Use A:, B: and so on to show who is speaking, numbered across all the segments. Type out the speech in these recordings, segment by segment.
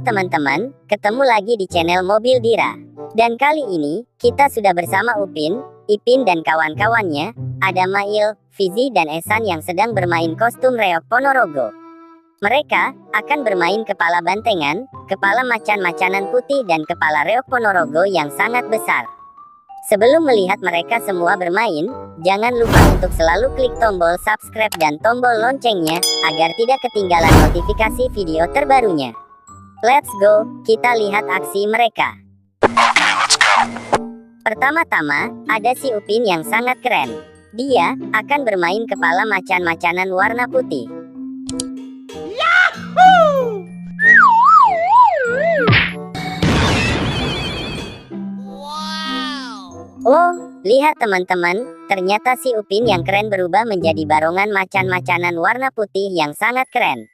A: Halo teman-teman, ketemu lagi di channel Mobil Dira. Dan kali ini, kita sudah bersama Upin, Ipin dan kawan-kawannya. Ada Mail, Fizi dan Esan yang sedang bermain kostum reok Ponorogo. Mereka akan bermain kepala bantengan, kepala macan-macanan putih dan kepala reok Ponorogo yang sangat besar. Sebelum melihat mereka semua bermain, jangan lupa untuk selalu klik tombol subscribe dan tombol loncengnya, agar tidak ketinggalan notifikasi video terbarunya. Let's go, kita lihat aksi mereka. Pertama-tama, ada si Upin yang sangat keren. Dia akan bermain kepala macan-macanan warna putih. Yahoo! Oh, lihat teman-teman, ternyata si Upin yang keren berubah menjadi barongan macan-macanan warna putih yang sangat keren.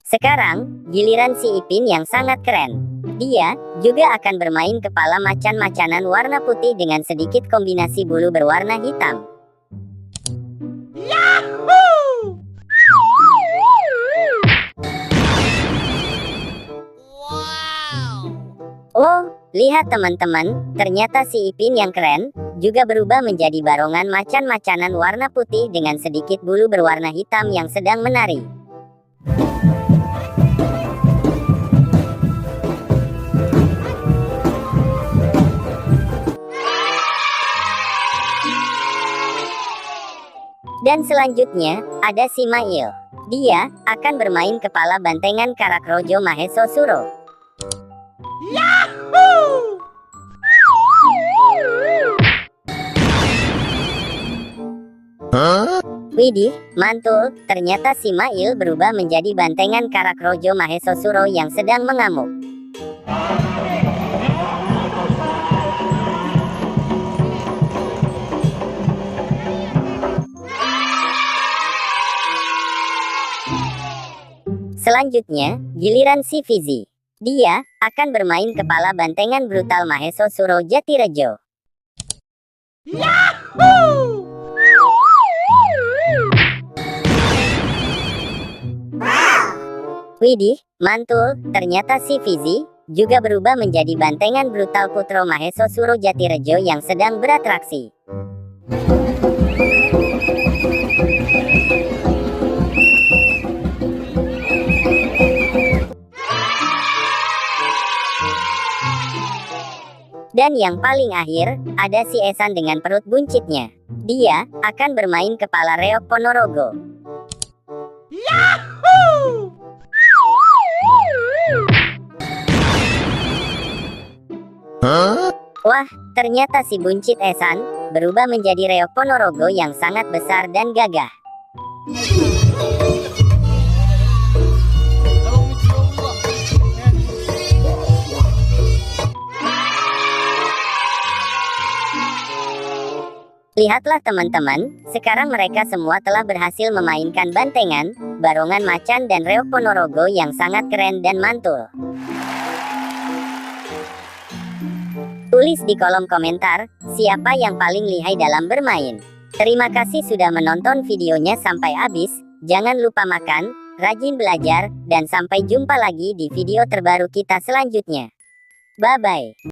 A: Sekarang, giliran si Ipin yang sangat keren. Dia juga akan bermain kepala macan-macanan warna putih dengan sedikit kombinasi bulu berwarna hitam. Yahoo! Wow! Oh, lihat teman-teman, ternyata si Ipin yang keren juga berubah menjadi barongan macan-macanan warna putih dengan sedikit bulu berwarna hitam yang sedang menari. Dan selanjutnya, ada si Mail. Dia akan bermain kepala bantengan Karakrojo Maheso Suro. Yahoo! Widih, mantul, ternyata si Mail berubah menjadi bantengan Karakrojo Maheso Suro yang sedang mengamuk. Selanjutnya, giliran si Fizi. Dia akan bermain kepala bantengan brutal Maheso Suro Jatirejo. Yahoo! Widih, mantul, ternyata si Fizi juga berubah menjadi bantengan brutal Putro Maheso Suro Jatirejo yang sedang beratraksi. Dan yang paling akhir, ada si Esan dengan perut buncitnya. Dia akan bermain kepala reok Ponorogo. Yahoo! Wah, ternyata si buncit Esan berubah menjadi reok Ponorogo yang sangat besar dan gagah. Lihatlah teman-teman, sekarang mereka semua telah berhasil memainkan bantengan, barongan macan dan reok Ponorogo yang sangat keren dan mantul. Tulis di kolom komentar, siapa yang paling lihai dalam bermain. Terima kasih sudah menonton videonya sampai habis, jangan lupa makan, rajin belajar, dan sampai jumpa lagi di video terbaru kita selanjutnya. Bye-bye.